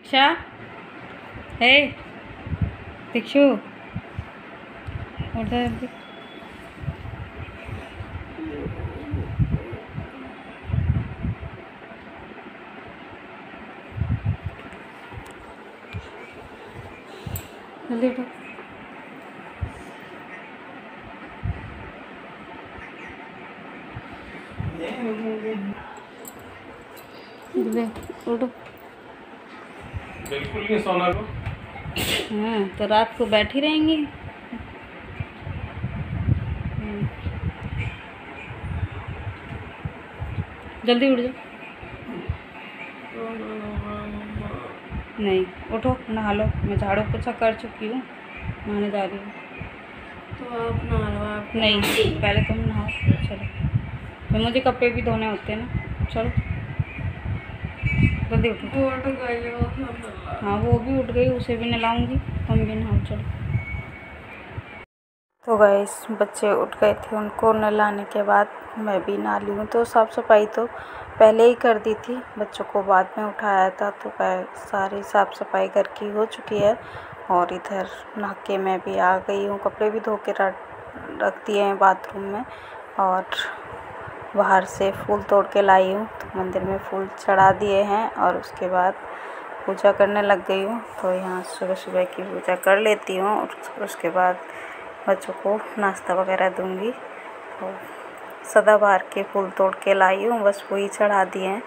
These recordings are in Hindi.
दीक्षा, हे दीक्षु, उधर जल्दी उठो। उठो। बिल्कुल नहीं सोना को। हाँ, तो रात को बैठी रहेंगी। जल्दी उठ जाओ। नहीं, उठो, नहा लो। मैं झाड़ू पोछा कर चुकी हूँ, नहाने जा रही हूँ। तो आप नहा लो। आप नहीं, पहले तुम नहाओ। चलो, तो मुझे कपड़े भी धोने होते हैं ना। चलो जल्दी उठो। वो उठ गई हो। हाँ, वो भी उठ गई, उसे भी नहलाऊंगी, तुम भी नहाओ। चलो। तो गाइस, बच्चे उठ गए थे, उनको नहलाने के बाद मैं भी नहा ली हूँ। तो साफ़ सफाई तो पहले ही कर दी थी, बच्चों को बाद में उठाया था, तो सारी साफ़ सफाई घर की हो चुकी है। और इधर नहा के मैं भी आ गई हूँ, कपड़े भी धो के रख दिए हैं बाथरूम में। और बाहर से फूल तोड़ के लाई हूँ, तो मंदिर में फूल चढ़ा दिए हैं और उसके बाद पूजा करने लग गई हूँ। तो यहाँ सुबह सुबह की पूजा कर लेती हूँ और उसके बाद बच्चों को नाश्ता वगैरह दूंगी। तो सदाबहार के फूल तोड़ के लाई हूँ, बस वही चढ़ा दिए हैं।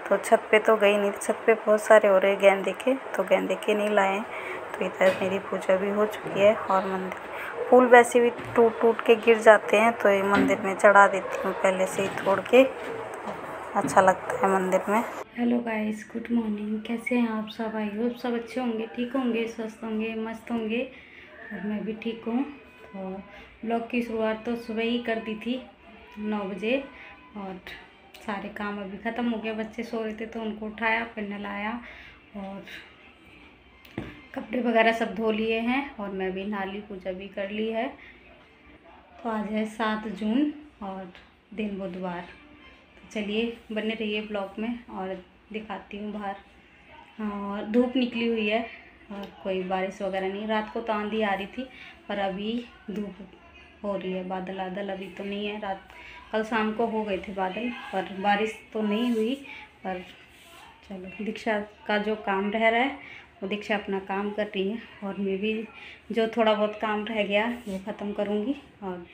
तो छत पे तो गई नहीं, छत पे बहुत सारे हो रहे गेंदे के, तो गेंदे के नहीं लाए। तो इधर मेरी पूजा भी हो चुकी है। और मंदिर फूल वैसे भी टूट टूट के गिर जाते हैं, तो ये मंदिर में चढ़ा देती हूँ पहले से ही तोड़ के, अच्छा लगता है मंदिर में। Hello guys, good morning. कैसे हैं आप सब? आई होप सब अच्छे होंगे, ठीक होंगे, स्वस्थ होंगे, मस्त होंगे। और मैं भी ठीक हूँ। तो ब्लॉग की शुरुआत तो सुबह ही कर दी थी 9 बजे, और सारे काम अभी ख़त्म हो गया। बच्चे सो रहे थे तो उनको उठाया, फिर नहलाया और कपड़े वगैरह सब धो लिए हैं। और मैं भी नहा ली, पूजा भी कर ली है। तो आज है 7 जून और दिन बुधवार। तो चलिए, बने रहिए ब्लॉग में और दिखाती हूँ बाहर। हाँ, धूप निकली हुई है और कोई बारिश वगैरह नहीं। रात को तो आंधी आ रही थी, पर अभी धूप हो रही है। बादल बादल अभी तो नहीं है। रात कल शाम को हो गए थे बादल, पर बारिश तो नहीं हुई। पर चलो, दीक्षा का जो काम रह रहा है वो दीक्षा अपना काम कर रही है, और मैं भी जो थोड़ा बहुत काम रह गया वो ख़त्म करूँगी। और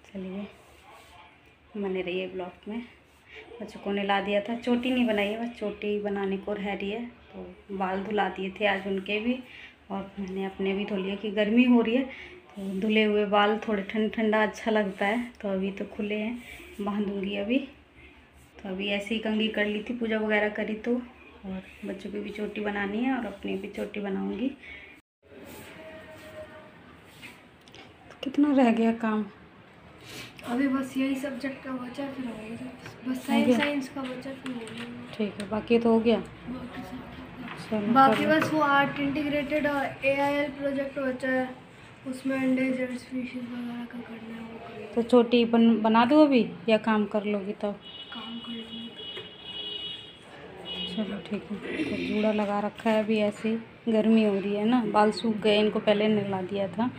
चलिए, बने रहिए ब्लॉग में। बच्चों को नहला दिया था, चोटी नहीं बनाई है, बस चोटी बनाने को रह रही है। तो बाल धुला दिए थे आज उनके भी, और मैंने अपने भी धो लिए कि गर्मी हो रही है, तो धुले हुए बाल थोड़े ठंडा अच्छा लगता है। तो अभी तो खुले हैं, बांधूंगी अभी। तो अभी ऐसे ही कंघी कर ली थी, पूजा वगैरह करी तो। और बच्चों की भी चोटी बनानी है और अपनी भी चोटी बनाऊंगी। तो कितना रह गया काम? अभी बस यही सब्जेक्ट का बचा, फिर हो गया। बस साइंस का बचा, फिर हो गया। ठीक है, बाकी तो हो गया। बाकी बस वो आर्ट इंटीग्रेटेड और AIL प्रोजेक्ट बचा है, उसमें एंडेंजर्ड स्पीशीज वगैरह का करना है, वो करेंगे। तो चोटी बना दो अभी, या काम कर लोगी तब? काम कर लूँगी। चलो ठीक है। तो जूड़ा लगा रखा है अभी, ऐसे ही गर्मी हो रही है ना, बाल सूख गए, इनको पहले नहला दिया था।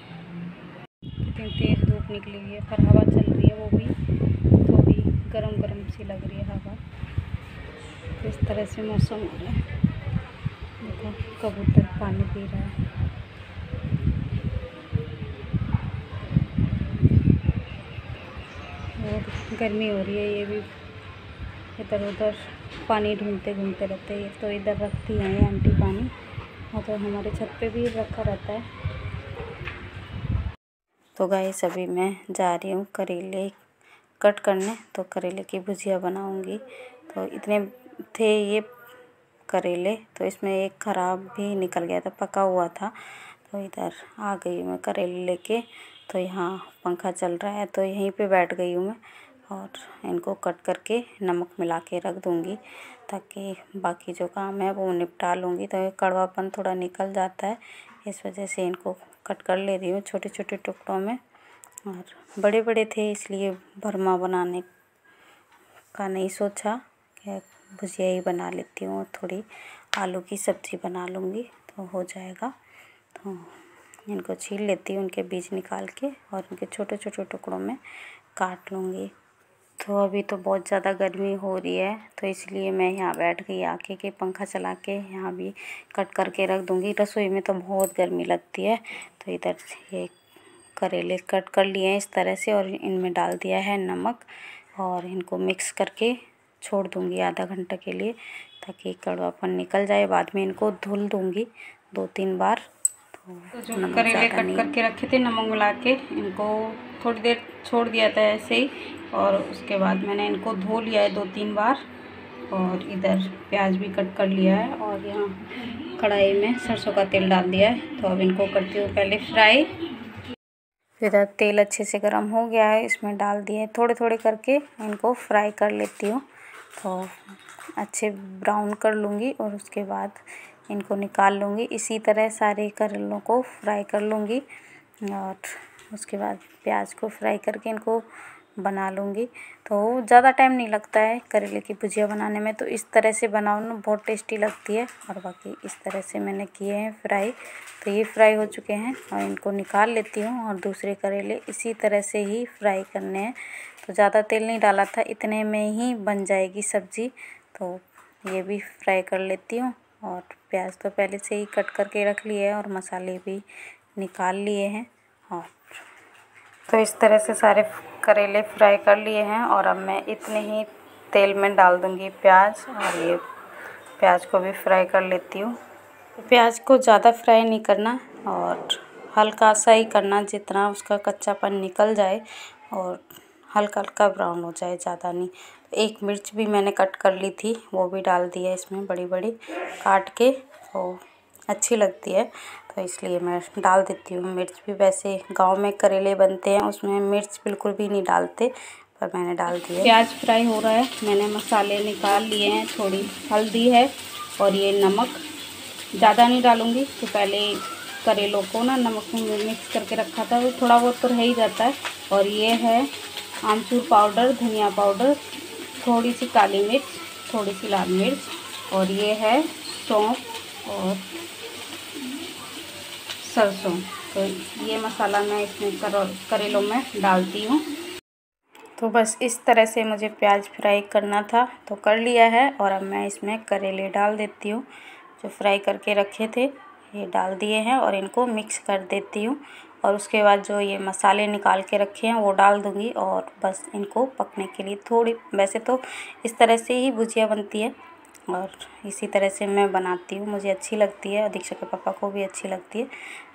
कितनी तेज़ धूप निकली हुई है, पर हवा चल रही है, वो भी थोड़ी गरम गरम सी लग रही है हवा। तो इस तरह से मौसम हो रहा है। देखो, कबूतर पानी पी रहा है। और गर्मी हो रही है, ये भी इधर उधर पानी ढूंढते घूमते रहते हैं। तो इधर रखती हैं ये आंटी पानी, और तो हमारे छत पे भी रखा रहता है। तो गाइस, अभी मैं जा रही हूँ करेले कट करने, तो करेले की भुजिया बनाऊँगी। तो इतने थे ये करेले, तो इसमें एक ख़राब भी निकल गया था, पका हुआ था। तो इधर आ गई मैं करेले लेके। तो यहाँ पंखा चल रहा है, तो यहीं पे बैठ गई हूँ मैं, और इनको कट करके नमक मिला के रख दूँगी, ताकि बाकी जो काम है वो निपटा लूँगी। तो ये कड़वापन थोड़ा निकल जाता है, इस वजह से इनको कट कर ले रही हूँ छोटे छोटे टुकड़ों में। और बड़े बड़े थे, इसलिए भरमा बनाने का नहीं सोचा कि भुजिया ही बना लेती हूँ थोड़ी। आलू की सब्ज़ी बना लूँगी तो हो जाएगा। तो इनको छील लेती हूँ, उनके बीज निकाल के, और उनके छोटे छोटे टुकड़ों में काट लूँगी। तो अभी तो बहुत ज़्यादा गर्मी हो रही है, तो इसलिए मैं यहाँ बैठ गई आके कि पंखा चला के यहाँ भी कट करके रख दूँगी। रसोई में तो बहुत गर्मी लगती है। तो इधर ये करेले कट कर लिए हैं इस तरह से, और इनमें डाल दिया है नमक, और इनको मिक्स करके छोड़ दूँगी आधा घंटा के लिए, ताकि कड़वापन निकल जाए। बाद में इनको धुल दूँगी 2-3 बार। तो जो करेले कट करके रखे थे नमक मिला के, इनको थोड़ी देर छोड़ दिया था ऐसे ही, और उसके बाद मैंने इनको धो लिया है 2-3 बार। और इधर प्याज भी कट कर लिया है, और यहाँ कढ़ाई में सरसों का तेल डाल दिया है। तो अब इनको करती हूँ पहले फ्राई। इधर तेल अच्छे से गर्म हो गया है, इसमें डाल दिए थोड़े थोड़े करके इनको फ्राई कर लेती हूँ। तो अच्छे ब्राउन कर लूँगी और उसके बाद इनको निकाल लूँगी। इसी तरह सारे करेलों को फ्राई कर लूँगी, और उसके बाद प्याज को फ्राई करके इनको बना लूँगी। तो ज़्यादा टाइम नहीं लगता है करेले की भुजिया बनाने में, तो इस तरह से बनाओ ना, बहुत टेस्टी लगती है। और बाकी इस तरह से मैंने किए हैं फ्राई। तो ये फ्राई हो चुके हैं और इनको निकाल लेती हूँ, और दूसरे करेले इसी तरह से ही फ्राई करने हैं। तो ज़्यादा तेल नहीं डाला था, इतने में ही बन जाएगी सब्ज़ी। तो ये भी फ्राई कर लेती हूँ, और प्याज तो पहले से ही कट करके रख लिए है, और मसाले भी निकाल लिए हैं। और तो इस तरह से सारे करेले फ्राई कर लिए हैं, और अब मैं इतने ही तेल में डाल दूँगी प्याज, और ये प्याज को भी फ्राई कर लेती हूँ। प्याज को ज़्यादा फ्राई नहीं करना, और हल्का सा ही करना, जितना उसका कच्चापन निकल जाए और हल्का हल्का ब्राउन हो जाए, ज़्यादा नहीं। एक मिर्च भी मैंने कट कर ली थी, वो भी डाल दी है इसमें बड़ी बड़ी काट के, तो अच्छी लगती है, तो इसलिए मैं डाल देती हूँ मिर्च भी। वैसे गांव में करेले बनते हैं उसमें मिर्च बिल्कुल भी नहीं डालते, पर मैंने डाल दी है। प्याज फ्राई हो रहा है, मैंने मसाले निकाल लिए हैं। थोड़ी हल्दी है और ये नमक, ज़्यादा नहीं डालूँगी। तो पहले करेलों को ना नमक में मिक्स करके रखा था, वो थोड़ा बहुत तो रह ही जाता है। और ये है आमचूर पाउडर, धनिया पाउडर, थोड़ी सी काली मिर्च, थोड़ी सी लाल मिर्च, और ये है सौंफ और सरसों। तो ये मसाला मैं इसमें करेलों में डालती हूँ। तो बस इस तरह से मुझे प्याज फ्राई करना था, तो कर लिया है। और अब मैं इसमें करेले डाल देती हूँ, जो फ्राई करके रखे थे ये डाल दिए हैं, और इनको मिक्स कर देती हूँ। और उसके बाद जो ये मसाले निकाल के रखे हैं वो डाल दूँगी, और बस इनको पकने के लिए थोड़ी, वैसे तो इस तरह से ही भुजिया बनती है, और इसी तरह से मैं बनाती हूँ, मुझे अच्छी लगती है, और दीक्षा के पापा को भी अच्छी लगती है,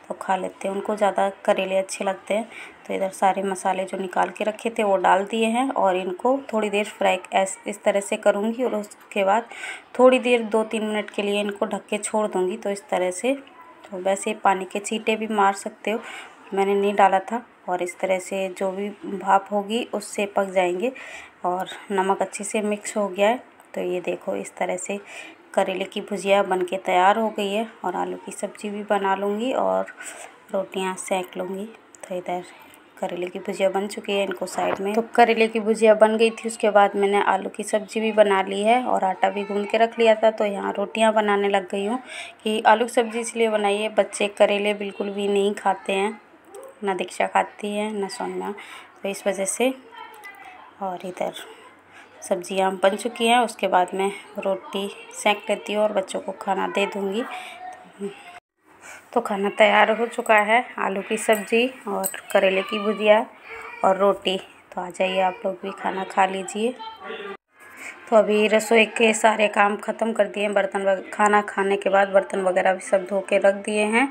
तो खा लेते हैं। उनको ज़्यादा करेले अच्छे लगते हैं। तो इधर सारे मसाले जो निकाल के रखे थे वो डाल दिए हैं, और इनको थोड़ी देर फ्राई इस तरह से करूँगी, और उसके बाद थोड़ी देर 2-3 मिनट के लिए इनको ढक के छोड़ दूँगी। तो इस तरह से, तो वैसे पानी के छींटे भी मार सकते हो, मैंने नहीं डाला था। और इस तरह से जो भी भाप होगी उससे पक जाएंगे, और नमक अच्छे से मिक्स हो गया है। तो ये देखो इस तरह से करेले की भुजिया बनके तैयार हो गई है, और आलू की सब्ज़ी भी बना लूँगी और रोटियां सेक लूँगी। तो इधर करेले की भुजिया बन चुकी है, इनको साइड में। तो करेले की भुजिया बन गई थी, उसके बाद मैंने आलू की सब्ज़ी भी बना ली है, और आटा भी गूँध के रख लिया था। तो यहाँ रोटियाँ बनाने लग गई हूँ कि आलू की सब्ज़ी इसलिए बनाई है, बच्चे करेले बिल्कुल भी नहीं खाते हैं, ना दीक्षा खाती है ना सोनिया, तो इस वजह से। और इधर सब्जियां बन चुकी हैं, उसके बाद मैं रोटी सेक लेती हूँ और बच्चों को खाना दे दूँगी। तो खाना तैयार हो चुका है, आलू की सब्ज़ी और करेले की भुजिया और रोटी। तो आ जाइए आप लोग भी खाना खा लीजिए। तो अभी रसोई के सारे काम ख़त्म कर दिए, खाना खाने के बाद बर्तन वगैरह भी सब धो के रख दिए हैं,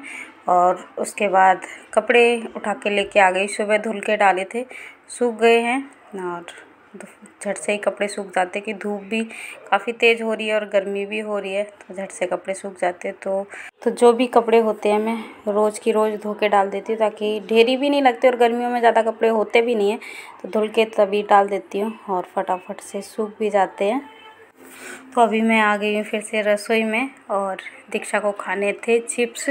और उसके बाद कपड़े उठा के लेके आ गई। सुबह धुल के डाले थे, सूख गए हैं, और झट से ही कपड़े सूख जाते कि धूप भी काफ़ी तेज़ हो रही है और गर्मी भी हो रही है, तो झट से कपड़े सूख जाते हैं। तो जो भी कपड़े होते हैं मैं रोज़ की रोज़ धो के डाल देती हूँ, ताकि ढेरी भी नहीं लगते, और गर्मियों में ज़्यादा कपड़े होते भी नहीं हैं, तो धुल के तभी डाल देती हूँ और फटाफट से सूख भी जाते हैं। तो अभी मैं आ गई हूँ फिर से रसोई में, और दीक्षा को खाने थे चिप्स।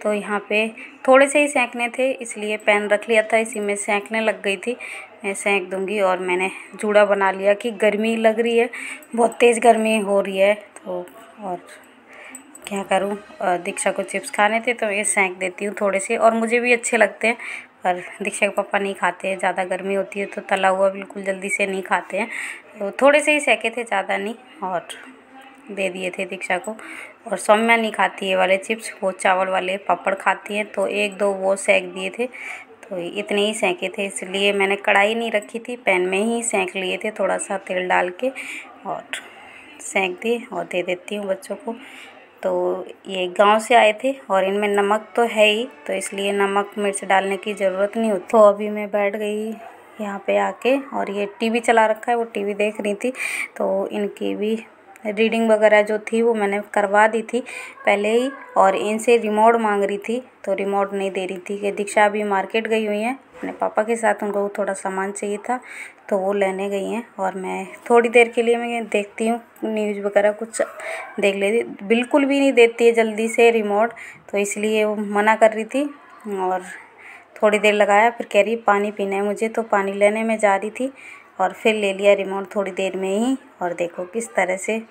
तो यहाँ पे थोड़े से ही सेंकने थे, इसलिए पैन रख लिया था, इसी में सेंकने लग गई थी। मैं सेंक दूँगी, और मैंने जूड़ा बना लिया कि गर्मी लग रही है, बहुत तेज़ गर्मी हो रही है। तो और क्या करूं, दीक्षा को चिप्स खाने थे तो ये सेंक देती हूँ थोड़े से, और मुझे भी अच्छे लगते हैं, पर दीक्षा के पापा नहीं खाते हैं, ज़्यादा गर्मी होती है तो तला हुआ बिल्कुल जल्दी से नहीं खाते हैं, तो थोड़े से ही सेके थे, ज़्यादा नहीं, और दे दिए थे दीक्षा को। और सौम्या नहीं खाती है वाले चिप्स, वो चावल वाले पापड़ खाती है, तो एक दो वो सेक दिए थे, तो इतने ही सेके थे, इसलिए मैंने कढ़ाई नहीं रखी थी, पैन में ही सेंक लिए थे थोड़ा सा तेल डाल के, और सेंक दिए और दे देती हूँ बच्चों को। तो ये गांव से आए थे और इनमें नमक तो है ही, तो इसलिए नमक मिर्च डालने की ज़रूरत नहीं होती। तो अभी मैं बैठ गई यहाँ पे आके, और ये टीवी चला रखा है, वो टीवी देख रही थी, तो इनकी भी रीडिंग वगैरह जो थी वो मैंने करवा दी थी पहले ही, और इनसे रिमोट मांग रही थी, तो रिमोट नहीं दे रही थी कि दीक्षा अभी मार्केट गई हुई है अपने पापा के साथ, उनको थोड़ा सामान चाहिए था तो वो लेने गई हैं, और मैं थोड़ी देर के लिए मैं देखती हूँ न्यूज़ वगैरह कुछ देख लेती, बिल्कुल भी नहीं देती है जल्दी से रिमोट, तो इसलिए वो मना कर रही थी, और थोड़ी देर लगाया, फिर कह रही पानी पीना है मुझे, तो पानी लेने में जा रही थी और फिर ले लिया रिमोट थोड़ी देर में ही, और देखो किस तरह से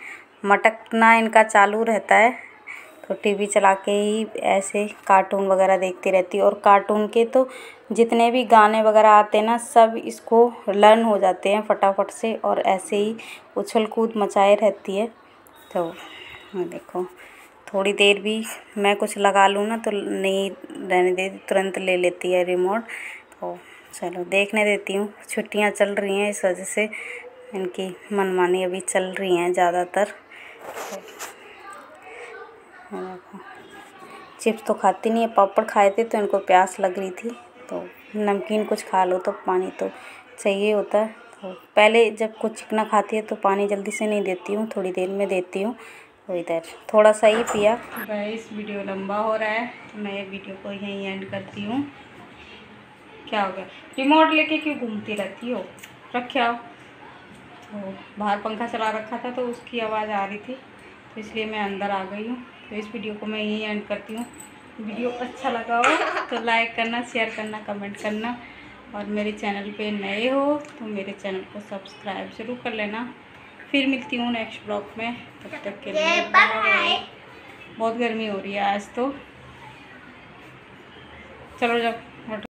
मटकना इनका चालू रहता है, तो टीवी चला के ही ऐसे कार्टून वगैरह देखती रहती है, और कार्टून के तो जितने भी गाने वगैरह आते हैं ना, सब इसको लर्न हो जाते हैं फटाफट से, और ऐसे ही उछल कूद मचाए रहती है। तो देखो थोड़ी देर भी मैं कुछ लगा लूँ ना तो नहीं रहने देती, तुरंत ले लेती है रिमोट। तो चलो देखने देती हूँ, छुट्टियाँ चल रही हैं इस वजह से इनकी मनमानी अभी चल रही हैं ज़्यादातर। देखो चिप्स तो खाती नहीं है, पापड़ खाए थे तो इनको प्यास लग रही थी, तो नमकीन कुछ खा लो तो पानी तो चाहिए होता है, तो पहले जब कुछ चिकना खाती है तो पानी जल्दी से नहीं देती हूँ, थोड़ी देर में देती हूँ, तो इधर थोड़ा सा ही पिया। गाइस वीडियो लंबा हो रहा है तो मैं वीडियो को यहीं एंड करती हूँ। क्या हो गया, रिमोट लेके क्यों घूमती रहती हो, रखे आओ। तो बाहर पंखा चला रखा था तो उसकी आवाज़ आ रही थी, तो इसलिए मैं अंदर आ गई हूँ। तो इस वीडियो को मैं यहीं एंड करती हूँ। वीडियो अच्छा लगा हो तो लाइक करना, शेयर करना, कमेंट करना, और मेरे चैनल पे नए हो तो मेरे चैनल को सब्सक्राइब ज़रूर कर लेना। फिर मिलती हूँ नेक्स्ट ब्लॉग में, तब तक के लिए बाय। बहुत गर्मी हो रही है आज तो, चलो जाओ।